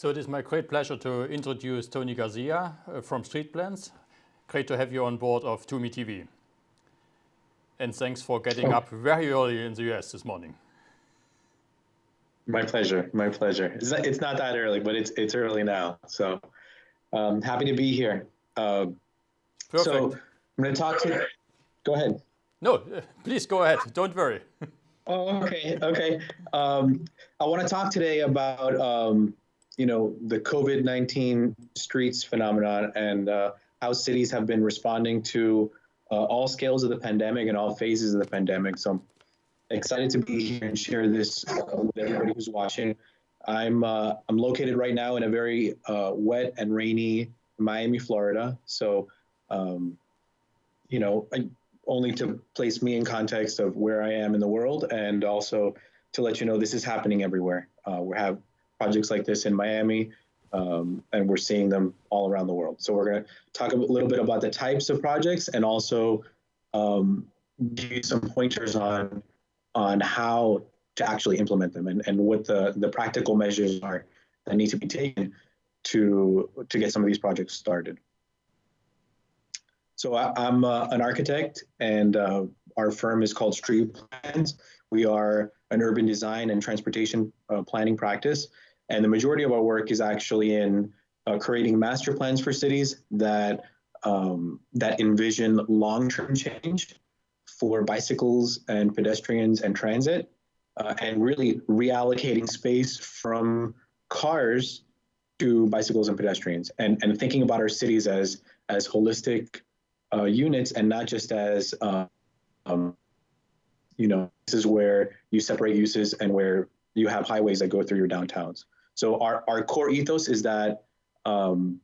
So it is my great pleasure to introduce Tony Garcia from Street Plans. Great to have you on board of TUMI TV. And thanks for getting up very early in the US this morning. My pleasure, my pleasure. It's not that early, but it's early now. So happy to be here. Perfect. So I'm going to talk to, go ahead. No, please go ahead. Don't worry. Oh, okay. I want to talk today about, the COVID-19 streets phenomenon and how cities have been responding to all scales of the pandemic and all phases of the pandemic. So I'm excited to be here and share this with everybody who's watching. I'm located right now in a very wet and rainy Miami, Florida. So, only to place me in context of where I am in the world, and also to let you know this is happening everywhere. We have projects like this in Miami, and we're seeing them all around the world. So we're going to talk a little bit about the types of projects, and also give you some pointers on how to actually implement them, and what the practical measures are that need to be taken to get some of these projects started. So I'm an architect, and our firm is called Street Plans. We are an urban design and transportation planning practice, and the majority of our work is actually in creating master plans for cities that envision long-term change for bicycles and pedestrians and transit, and really reallocating space from cars to bicycles and pedestrians, and thinking about our cities as holistic units, and not just as, this is where you separate uses and where you have highways that go through your downtowns. So our core ethos is that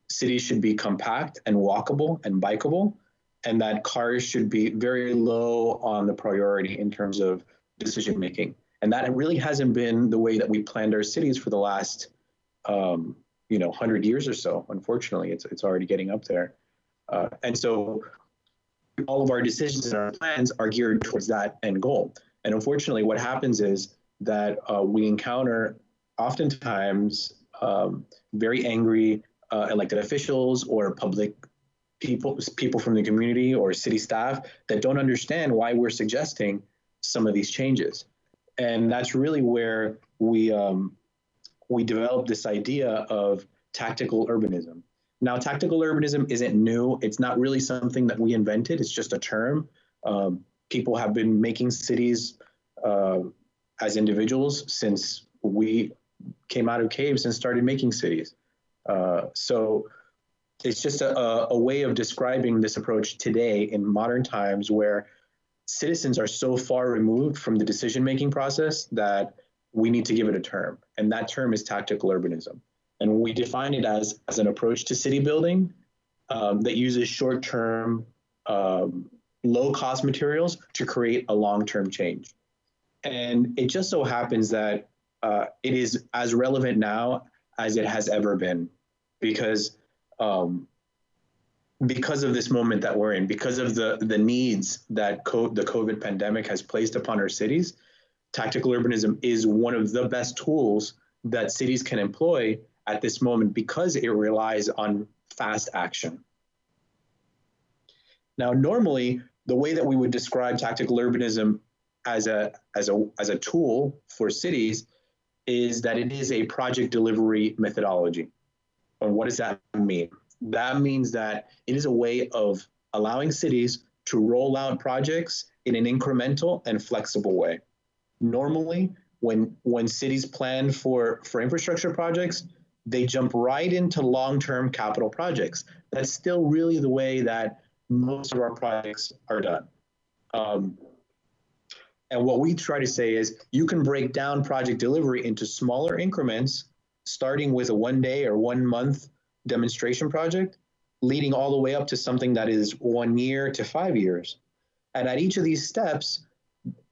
cities should be compact and walkable and bikeable, and that cars should be very low on the priority in terms of decision making. And that really hasn't been the way that we planned our cities for the last 100 years or so. Unfortunately, it's already getting up there. And so all of our decisions and our plans are geared towards that end goal. And unfortunately, what happens is that we encounter oftentimes very angry elected officials or public people from the community or city staff that don't understand why we're suggesting some of these changes. And that's really where we developed this idea of tactical urbanism. Now, tactical urbanism isn't new. It's not really something that we invented. It's just a term. People have been making cities as individuals since we came out of caves and started making cities. So it's just a way of describing this approach today in modern times, where citizens are so far removed from the decision-making process that we need to give it a term. And that term is tactical urbanism. And we define it as an approach to city building that uses short-term, low-cost materials to create a long-term change. And it just so happens that it is as relevant now as it has ever been, because of this moment that we're in, because of the needs that the COVID pandemic has placed upon our cities. Tactical urbanism is one of the best tools that cities can employ at this moment, because it relies on fast action. Now, normally, the way that we would describe tactical urbanism as a tool for cities is that it is a project delivery methodology. And what does that mean? That means that it is a way of allowing cities to roll out projects in an incremental and flexible way. Normally, when cities plan for infrastructure projects, they jump right into long-term capital projects. That's still really the way that most of our projects are done. And what we try to say is you can break down project delivery into smaller increments, starting with a 1 day or 1 month demonstration project, leading all the way up to something that is 1 year to 5 years. And at each of these steps,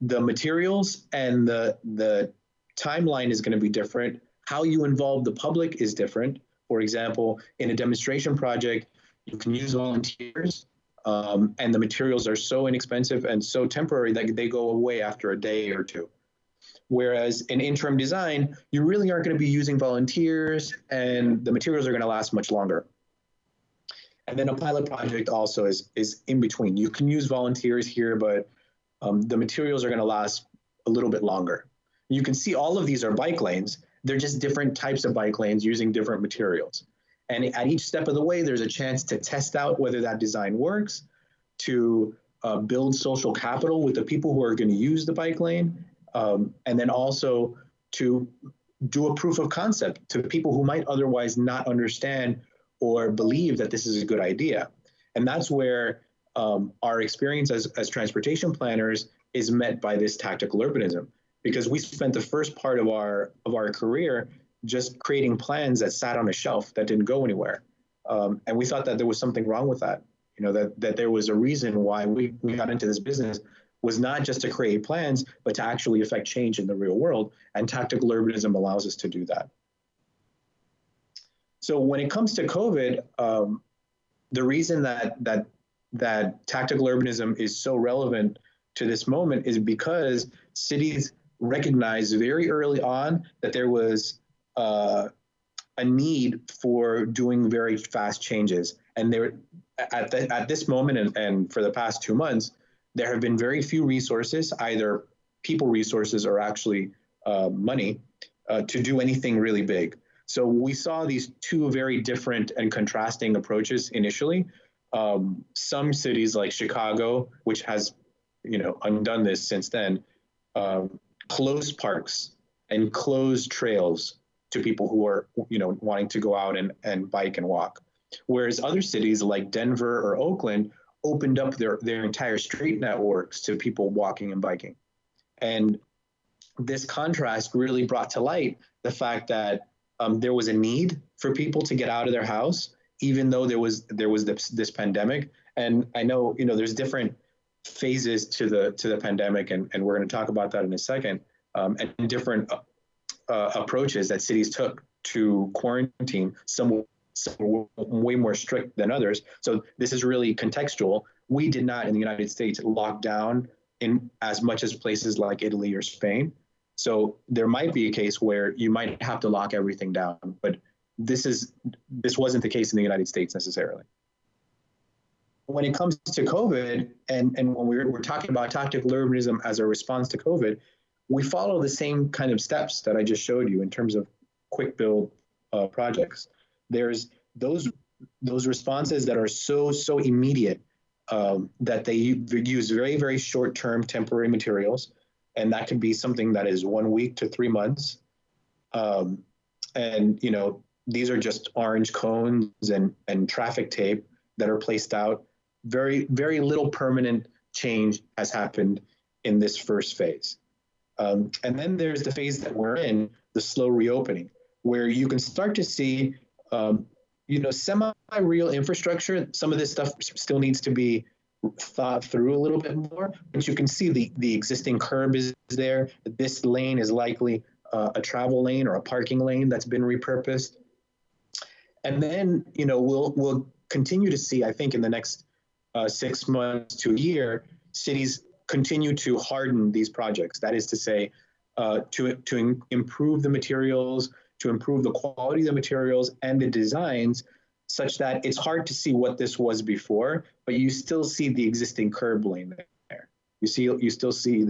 the materials and the timeline is going to be different. How you involve the public is different. For example, in a demonstration project, you can use volunteers, and the materials are so inexpensive and so temporary that they go away after a day or two. Whereas in interim design, you really aren't going to be using volunteers and the materials are going to last much longer. And then a pilot project also is in between. You can use volunteers here, but the materials are going to last a little bit longer. You can see all of these are bike lanes. They're just different types of bike lanes using different materials. And at each step of the way, there's a chance to test out whether that design works, to build social capital with the people who are going to use the bike lane, and then also to do a proof of concept to people who might otherwise not understand or believe that this is a good idea. And that's where our experience as transportation planners is met by this tactical urbanism, because we spent the first part of our career just creating plans that sat on a shelf that didn't go anywhere. And we thought that there was something wrong with that, that there was a reason why we got into this business was not just to create plans, but to actually affect change in the real world. And tactical urbanism allows us to do that. So when it comes to COVID, the reason that tactical urbanism is so relevant to this moment is because cities recognized very early on that there was a need for doing very fast changes. And there, at this moment and for the past 2 months, there have been very few resources, either people resources or actually money, to do anything really big. So we saw these two very different and contrasting approaches initially. Some cities like Chicago, which has undone this since then, closed parks and closed trails to people who are wanting to go out and bike and walk. Whereas other cities like Denver or Oakland opened up their entire street networks to people walking and biking. And this contrast really brought to light the fact that there was a need for people to get out of their house, even though there was this pandemic. And I know there's different phases to the pandemic, and we're going to talk about that in a second, and different approaches that cities took to quarantine. Some were way more strict than others. So this is really contextual. We did not in the United States lock down in as much as places like Italy or Spain. So there might be a case where you might have to lock everything down, but this wasn't the case in the United States necessarily. When it comes to COVID, and when we're talking about tactical urbanism as a response to COVID, we follow the same kind of steps that I just showed you in terms of quick build projects. There's those responses that are so immediate that they use very, very short-term temporary materials. And that could be something that is 1 week to 3 months. And these are just orange cones and traffic tape that are placed out. Very, very little permanent change has happened in this first phase. And then there's the phase that we're in, the slow reopening, where you can start to see, semi-real infrastructure. Some of this stuff still needs to be thought through a little bit more, but you can see the existing curb is there. This lane is likely a travel lane or a parking lane that's been repurposed. And then, we'll continue to see, I think in the next 6 months to a year, cities continue to harden these projects. That is to say, to improve the materials, to improve the quality of the materials and the designs, such that it's hard to see what this was before, but you still see the existing curb lane there. You still see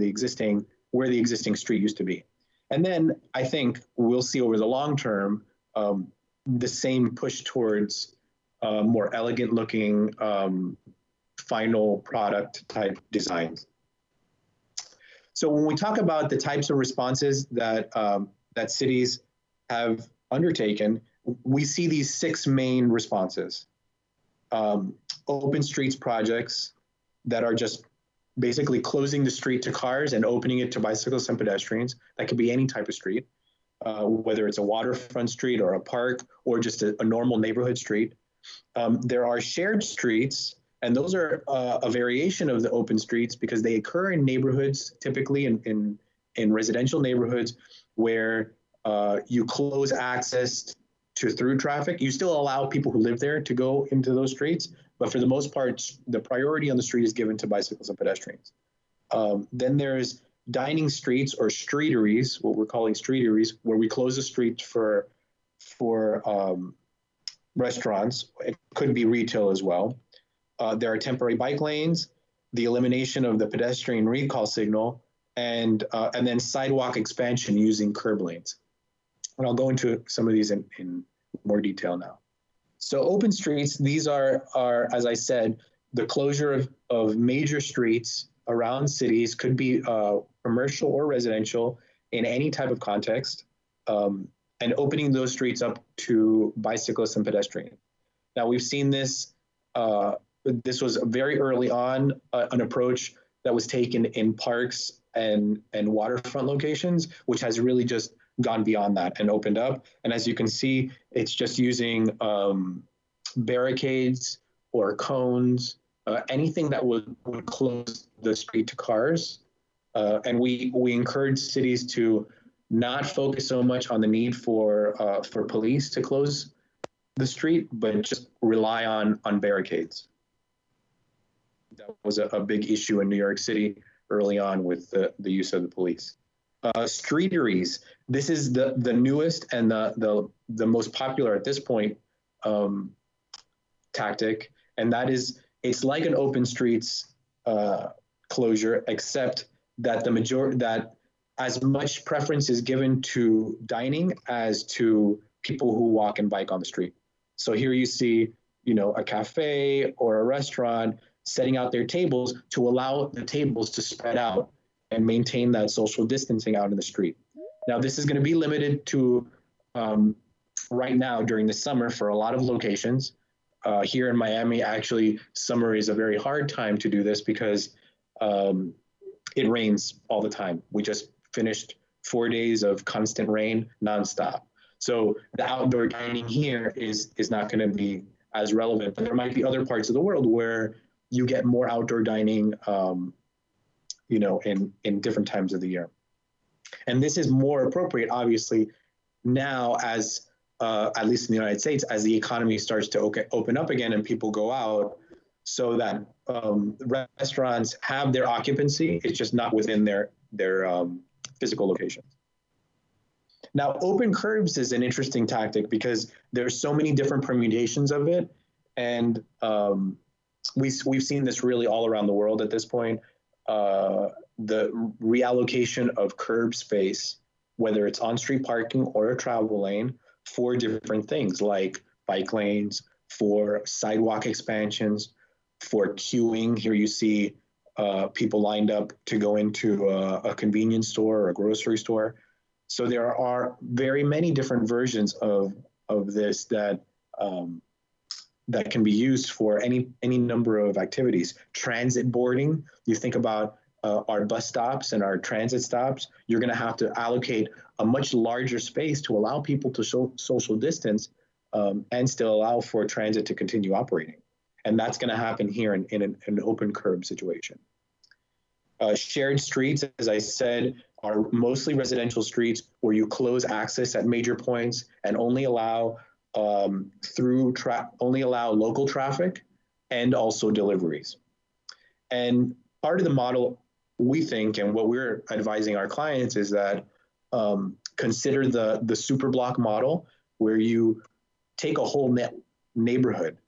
where the existing street used to be. And then I think we'll see over the long term the same push towards more elegant looking final product type designs. So when we talk about the types of responses that cities have undertaken, we see these 6 main responses. Open streets projects that are just basically closing the street to cars and opening it to bicyclists and pedestrians. That could be any type of street, whether it's a waterfront street or a park or just a normal neighborhood street. There are shared streets, and those are a variation of the open streets because they occur in neighborhoods, typically in residential neighborhoods where you close access to through traffic. You still allow people who live there to go into those streets, but for the most part, the priority on the street is given to bicycles and pedestrians. Then there's dining streets or streeteries, what we're calling streeteries, where we close the street for restaurants. It could be retail as well. There are temporary bike lanes, the elimination of the pedestrian recall signal, and then sidewalk expansion using curb lanes. And I'll go into some of these in more detail now. So open streets, these are as I said, the closure of major streets around cities, could be commercial or residential in any type of context, and opening those streets up to bicyclists and pedestrians. Now we've seen this, this was very early on an approach that was taken in parks and waterfront locations, which has really just gone beyond that and opened up. And as you can see, it's just using barricades or cones, anything that would close the street to cars. And we encourage cities to not focus so much on the need for police to close the street, but just rely on barricades. That was a big issue in New York City early on with the use of the police. Streeteries. This is the newest and the most popular at this point tactic, and that is, it's like an open streets closure, except that that as much preference is given to dining as to people who walk and bike on the street. So here you see, a cafe or a restaurant setting out their tables to allow the tables to spread out and maintain that social distancing out in the street. Now, this is going to be limited to right now during the summer for a lot of locations. Here in Miami, actually, summer is a very hard time to do this because it rains all the time. We just finished 4 days of constant rain nonstop. So the outdoor dining here is not going to be as relevant, but there might be other parts of the world where you get more outdoor dining, in different times of the year. And this is more appropriate, obviously, now as, at least in the United States, as the economy starts to open up again and people go out, so that restaurants have their occupancy, it's just not within their physical locations. Now, open curbs is an interesting tactic because there's so many different permutations of it. And we've seen this really all around the world at this point. The reallocation of curb space, whether it's on-street parking or a travel lane, for different things like bike lanes, for sidewalk expansions, for queuing. Here you see people lined up to go into a convenience store or a grocery store. So there are very many different versions of this that that can be used for any number of activities. Transit boarding, you think about our bus stops and our transit stops, you're going to have to allocate a much larger space to allow people to social distance and still allow for transit to continue operating. And that's going to happen here in an open curb situation. Shared streets, as I said, are mostly residential streets where you close access at major points and only allow local traffic and also deliveries. And part of the model, we think, and what we're advising our clients is that consider the super block model, where you take a whole neighborhood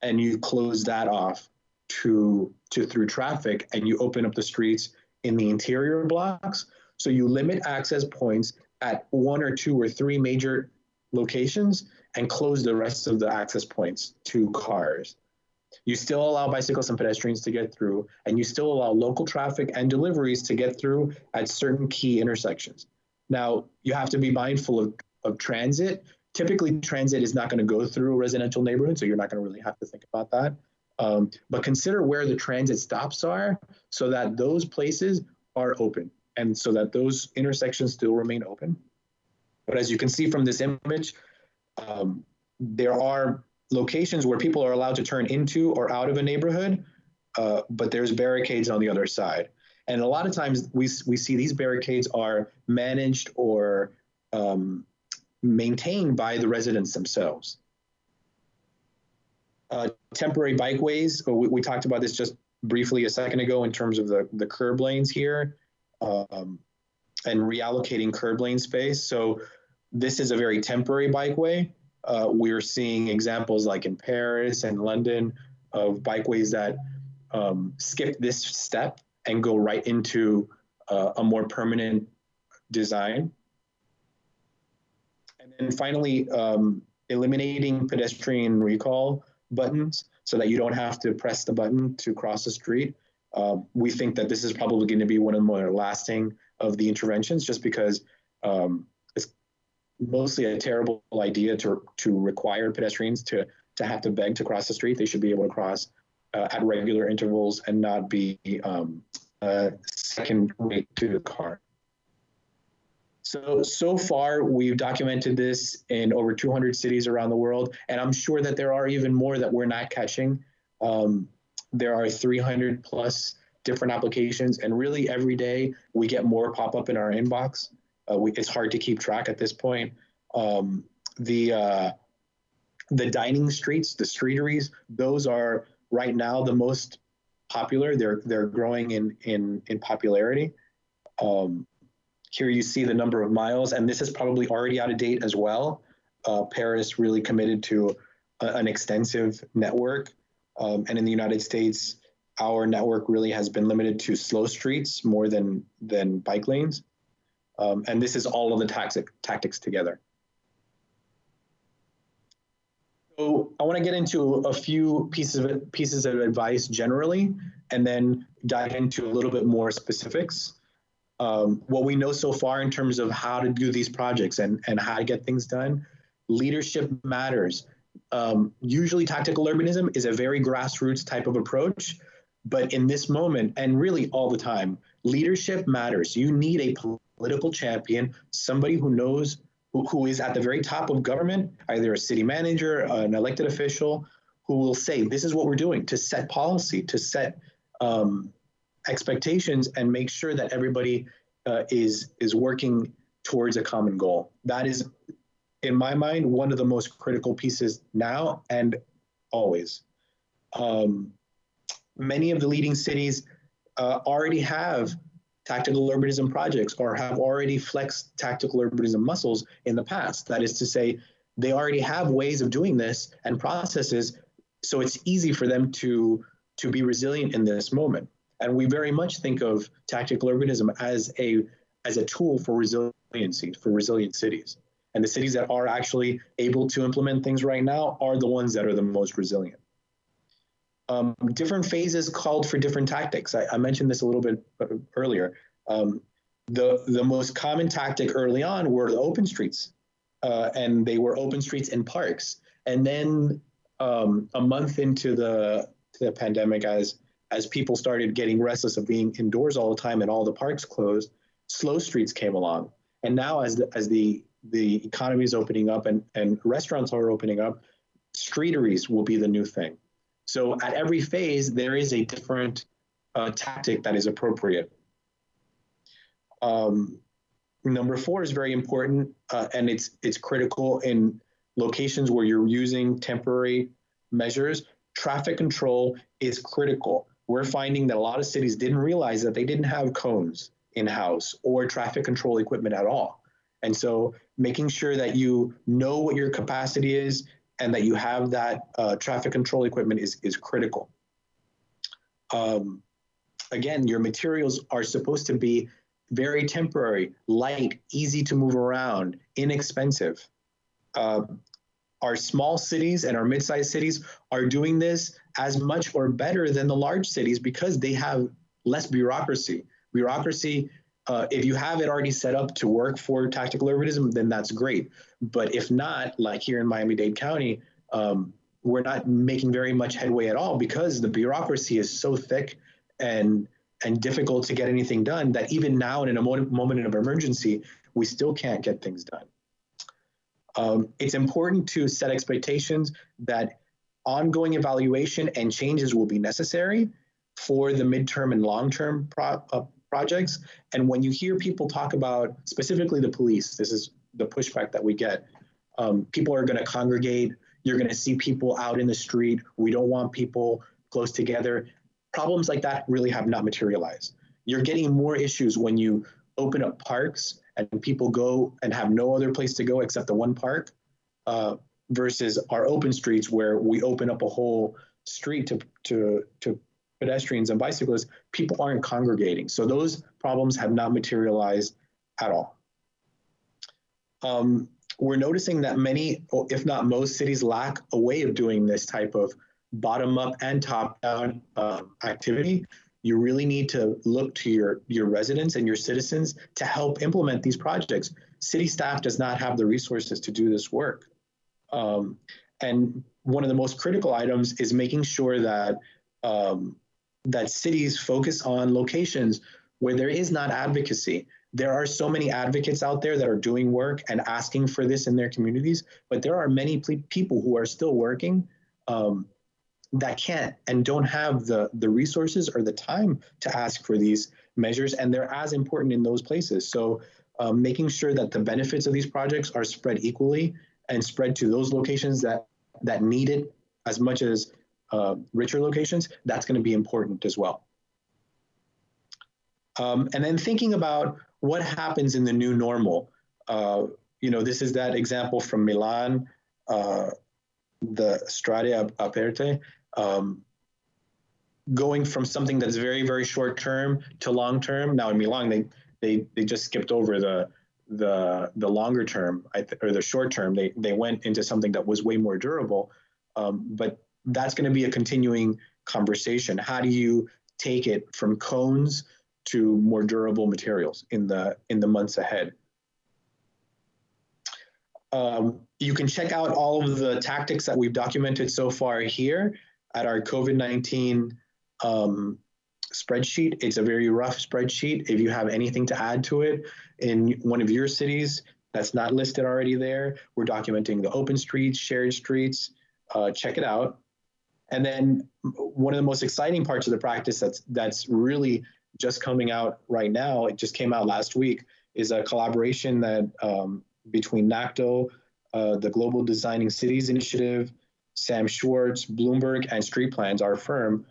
and you close that off to through traffic, and you open up the streets in the interior blocks. So you limit access points at 1 or 2 or 3 major locations and close the rest of the access points to cars. You still allow bicyclists and pedestrians to get through, and you still allow local traffic and deliveries to get through at certain key intersections. Now, you have to be mindful of transit. Typically, transit is not going to go through a residential neighborhood, so you're not going to really have to think about that. But consider where the transit stops are so that those places are open and so that those intersections still remain open. But as you can see from this image, there are locations where people are allowed to turn into or out of a neighborhood, but there's barricades on the other side. And a lot of times we see these barricades are managed or maintained by the residents themselves. Temporary bikeways, we talked about this just briefly a second ago in terms of the curb lanes here. and reallocating curb lane space. So this is a very temporary bikeway. We're seeing examples like in Paris and London of bikeways that skip this step and go right into a more permanent design. And then finally, eliminating pedestrian recall buttons so that you don't have to press the button to cross the street. We think that this is probably going to be one of the more lasting of the interventions, just because it's mostly a terrible idea to require pedestrians to have to beg to cross the street. They should be able to cross at regular intervals and not be second rate to the car. So far, we've documented this in over 200 cities around the world, and I'm sure that there are even more that we're not catching. There are 300 plus different applications, and really every day we get more pop up in our inbox. It's hard to keep track at this point. The dining streets, the streeteries, those are right now the most popular. They're growing in popularity. Here you see the number of miles, and this is probably already out of date as well. Paris really committed to an extensive network. And in the United States, our network really has been limited to slow streets more than bike lanes. And this is all of the tactics together. So I want to get into a few pieces of advice generally, and then dive into a little bit more specifics. What we know so far in terms of how to do these projects and how to get things done. Leadership matters. Usually tactical urbanism is a very grassroots type of approach, but in this moment, and really all the time, leadership matters. You need a political champion, somebody who knows, who is at the very top of government, either a city manager, an elected official, who will say, this is what we're doing, to set policy, to set expectations, and make sure that everybody is working towards a common goal. That is, in my mind, one of the most critical pieces now and always. Many of the leading cities already have tactical urbanism projects or have already flexed tactical urbanism muscles in the past. That is to say, they already have ways of doing this and processes, so it's easy for them to be resilient in this moment. And we very much think of tactical urbanism as a tool for resiliency, for resilient cities. And the cities that are actually able to implement things right now are the ones that are the most resilient. Different phases called for different tactics. I mentioned this a little bit earlier. The most common tactic early on were the open streets, and they were open streets in parks. And then a month into the pandemic, as people started getting restless of being indoors all the time and all the parks closed, slow streets came along. And now as the economy is opening up and restaurants are opening up, streeteries will be the new thing. So at every phase, there is a different tactic that is appropriate. Number 4 is very important, and it's critical in locations where you're using temporary measures. Traffic control is critical. We're finding that a lot of cities didn't realize that they didn't have cones in-house or traffic control equipment at all. And so making sure that you know what your capacity is and that you have that traffic control equipment is critical. Again, your materials are supposed to be very temporary, light, easy to move around, inexpensive. Our small cities and our mid-sized cities are doing this as much or better than the large cities because they have less bureaucracy. Bureaucracy, if you have it already set up to work for tactical urbanism, then that's great. But if not, like here in Miami-Dade County, we're not making very much headway at all because the bureaucracy is so thick and difficult to get anything done that even now in a moment of emergency, we still can't get things done. It's important to set expectations that ongoing evaluation and changes will be necessary for the midterm and long-term projects. And when you hear people talk about, specifically the police, this is the pushback that we get. People are going to congregate. You're going to see people out in the street. We don't want people close together. Problems like that really have not materialized. You're getting more issues when you open up parks and people go and have no other place to go except the one park, versus our open streets where we open up a whole street to pedestrians and bicyclists. People aren't congregating. So those problems have not materialized at all. We're noticing that many, if not most cities, lack a way of doing this type of bottom-up and top-down activity. You really need to look to your residents and your citizens to help implement these projects. City staff does not have the resources to do this work. And one of the most critical items is making sure that that cities focus on locations where there is not advocacy. There are so many advocates out there that are doing work and asking for this in their communities, but there are many people who are still working that can't and don't have the resources or the time to ask for these measures, and they're as important in those places. So making sure that the benefits of these projects are spread equally and spread to those locations that need it as much as richer locations, that's going to be important as well. And then thinking about what happens in the new normal. This is that example from Milan, the Strade Aperte, going from something that's very, very short term to long term. Now in Milan, they just skipped over the longer term or the short term. They went into something that was way more durable, but that's going to be a continuing conversation. How do you take it from cones to more durable materials in the months ahead? You can check out all of the tactics that we've documented so far here at our COVID-19 spreadsheet. It's a very rough spreadsheet. If you have anything to add to it in one of your cities that's not listed already there, we're documenting the open streets, shared streets. Check it out. And then one of the most exciting parts of the practice that's really just coming out right now, it just came out last week, is a collaboration that between NACTO, the Global Designing Cities Initiative, Sam Schwartz, Bloomberg, and Street Plans, our firm,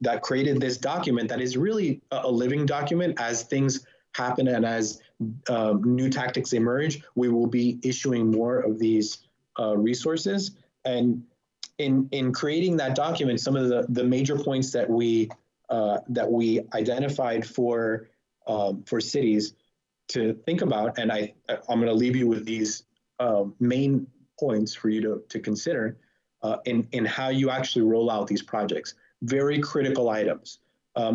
that created this document that is really a living document. As things happen and as new tactics emerge, we will be issuing more of these resources. And in creating that document, some of the major points that we identified for cities to think about, and I'm going to leave you with these main points for you to consider in how you actually roll out these projects. Very critical items.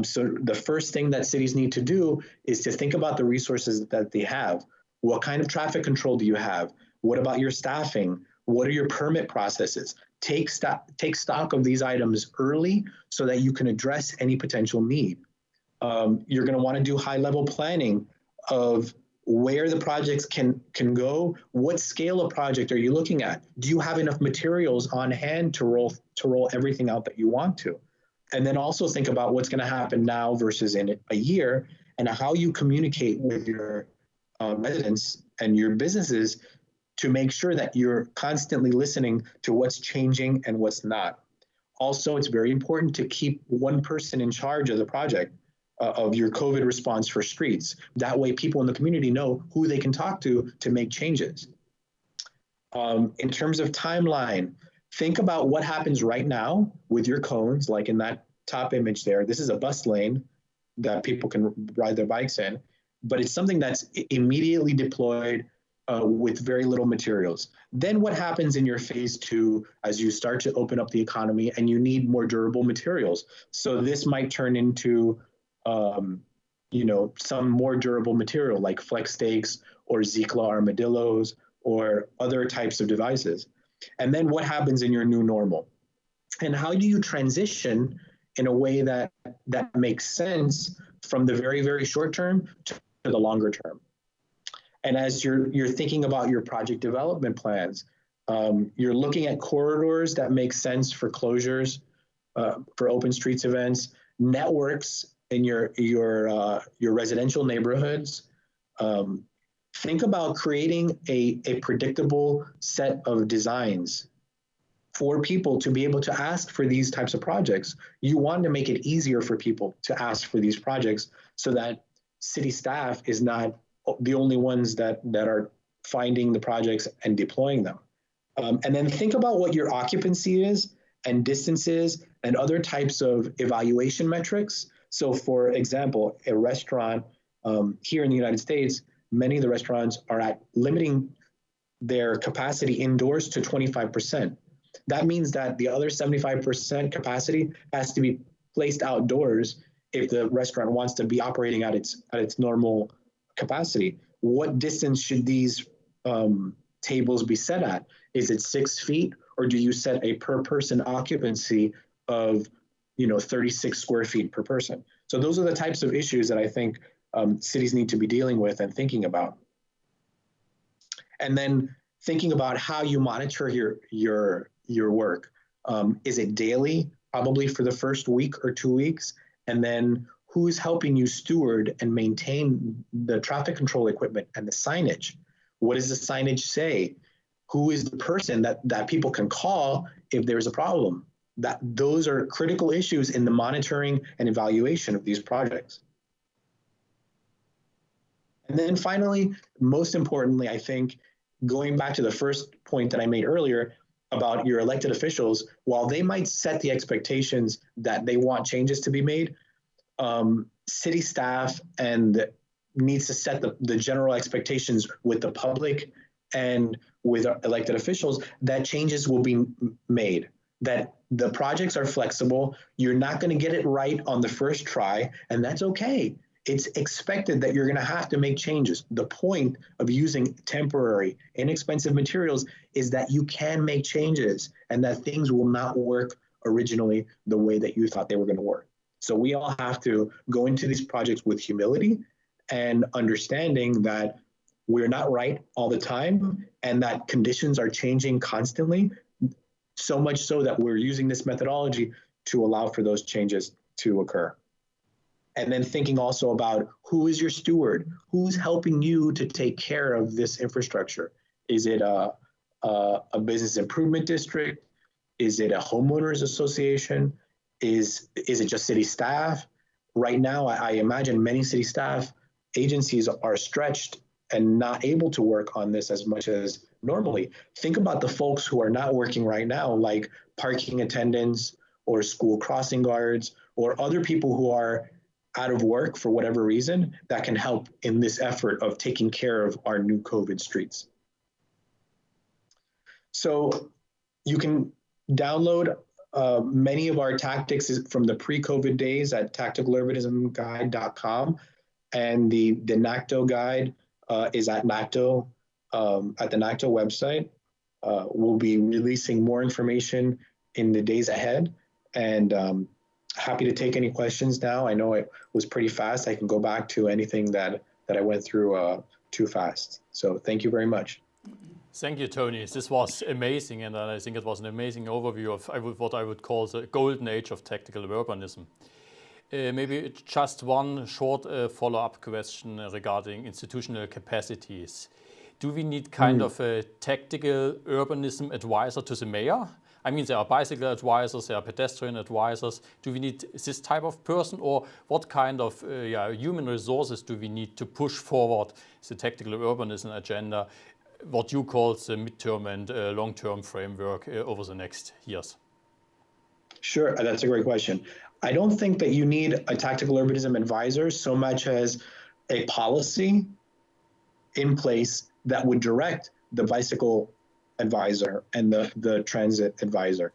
So the first thing that cities need to do is to think about the resources that they have. What kind of traffic control do you have? What about your staffing? What are your permit processes? Take stock of these items early so that you can address any potential need. You're going to want to do high-level planning of where the projects can go. What scale of project are you looking at? Do you have enough materials on hand to roll everything out that you want to? And then also think about what's going to happen now versus in a year, and how you communicate with your residents and your businesses to make sure that you're constantly listening to what's changing and what's not. Also, it's very important to keep one person in charge of the project, of your COVID response for streets. That way people in the community know who they can talk to make changes. In terms of timeline, think about what happens right now with your cones, like in that top image there. This is a bus lane that people can ride their bikes in, but it's something that's immediately deployed with very little materials. Then what happens in your phase 2 as you start to open up the economy and you need more durable materials? So this might turn into some more durable material like flex stakes or Zikla armadillos or other types of devices. And then what happens in your new normal? And how do you transition in a way that makes sense from the very, very short term to the longer term? And as you're thinking about your project development plans, you're looking at corridors that make sense for closures, for open streets events, networks in your residential neighborhoods. Think about creating a predictable set of designs for people to be able to ask for these types of projects. You want to make it easier for people to ask for these projects so that city staff is not the only ones that are finding the projects and deploying them. And then think about what your occupancy is and distances and other types of evaluation metrics. So for example, a restaurant here in the United States, many of the restaurants are at limiting their capacity indoors to 25%. That means that the other 75% capacity has to be placed outdoors if the restaurant wants to be operating at its normal capacity. What distance should these tables be set at? Is it 6 feet, or do you set a per person occupancy of 36 square feet per person? So those are the types of issues that I think cities need to be dealing with and thinking about. And then thinking about how you monitor your work. Is it daily? Probably for the first week or 2 weeks. And then who's helping you steward and maintain the traffic control equipment and the signage? What does the signage say? Who is the person that people can call if there's a problem? Those are critical issues in the monitoring and evaluation of these projects. And then finally, most importantly, I think, going back to the first point that I made earlier about your elected officials, while they might set the expectations that they want changes to be made, city staff and needs to set the general expectations with the public and with elected officials that changes will be made, that the projects are flexible. You're not going to get it right on the first try, and that's okay. It's expected that you're going to have to make changes. The point of using temporary, inexpensive materials is that you can make changes and that things will not work originally the way that you thought they were going to work. So we all have to go into these projects with humility and understanding that we're not right all the time and that conditions are changing constantly, so much so that we're using this methodology to allow for those changes to occur. And then thinking also about who is your steward? Who's helping you to take care of this infrastructure? Is it a business improvement district? Is it a homeowners association? Is it just city staff? Right now, I imagine many city staff agencies are stretched and not able to work on this as much as normally. Think about the folks who are not working right now, like parking attendants or school crossing guards or other people who are out of work for whatever reason that can help in this effort of taking care of our new COVID streets. So you can download many of our tactics from the pre-COVID days at tacticalurbanismguide.com, and the NACTO guide is at NACTO, at the NACTO website. We'll be releasing more information in the days ahead, and happy to take any questions now. I know it was pretty fast. I can go back to anything that I went through too fast. So thank you very much. Thank you, Tony. This was amazing, and I think it was an amazing overview of what I would call the golden age of tactical urbanism. Maybe just one short follow-up question regarding institutional capacities. Do we need kind of a tactical urbanism advisor to the mayor? I mean, there are bicycle advisors, there are pedestrian advisors. Do we need this type of person, or what kind of human resources do we need to push forward the tactical urbanism agenda, what you call the midterm and long-term framework over the next years? Sure, that's a great question. I don't think that you need a tactical urbanism advisor so much as a policy in place that would direct the bicycle advisor and the transit advisor.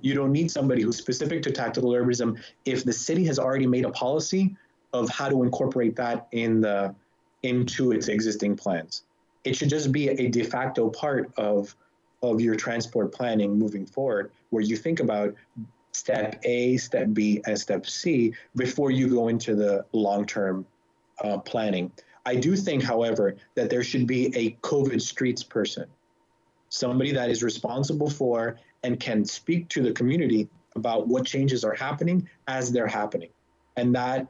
You don't need somebody who's specific to tactical urbanism if the city has already made a policy of how to incorporate that into its existing plans. It should just be a de facto part of your transport planning moving forward, where you think about step A, step B, and step C before you go into the long-term planning. I do think, however, that there should be a COVID streets person, somebody that is responsible for and can speak to the community about what changes are happening as they're happening. And that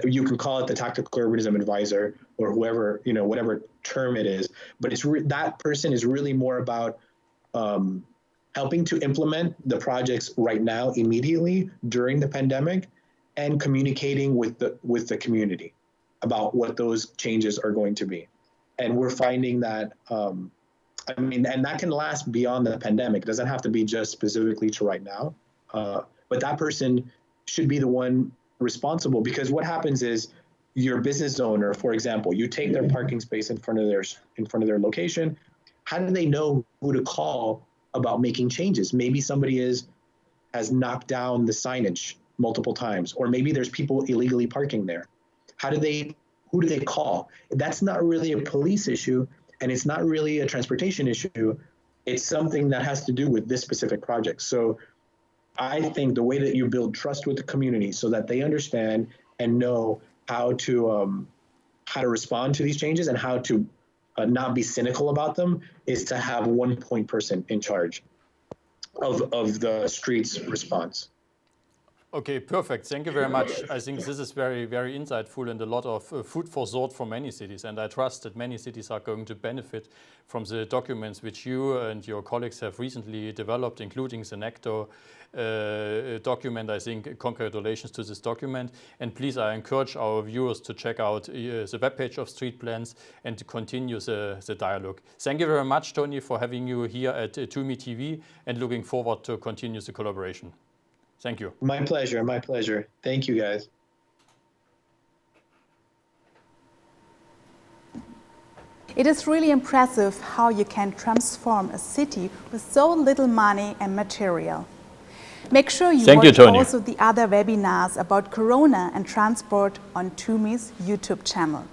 you can call it the tactical urbanism advisor or whoever, whatever term it is, but that person is really more about helping to implement the projects right now, immediately during the pandemic, and communicating with the community about what those changes are going to be. And we're finding that, and that can last beyond the pandemic. It doesn't have to be just specifically to right now, but that person should be the one responsible, because what happens is your business owner, for example, you take their parking space in front of their location. How do they know who to call about making changes? Maybe somebody has knocked down the signage multiple times, or maybe there's people illegally parking there. Who do they call? That's not really a police issue, and it's not really a transportation issue. It's something that has to do with this specific project. So I think the way that you build trust with the community so that they understand and know how to respond to these changes and how to not be cynical about them is to have one point person in charge of the streets response. Okay, perfect. Thank you very much. I think this is very, very insightful and a lot of food for thought for many cities. And I trust that many cities are going to benefit from the documents which you and your colleagues have recently developed, including the NECTO document. I think congratulations to this document. And please, I encourage our viewers to check out the webpage of Street Plans and to continue the dialogue. Thank you very much, Tony, for having you here at TUMI TV, and looking forward to continue the collaboration. Thank you. My pleasure. My pleasure. Thank you, guys. It is really impressive how you can transform a city with so little money and material. Make sure you watch also the other webinars about Corona and transport on TUMI's YouTube channel.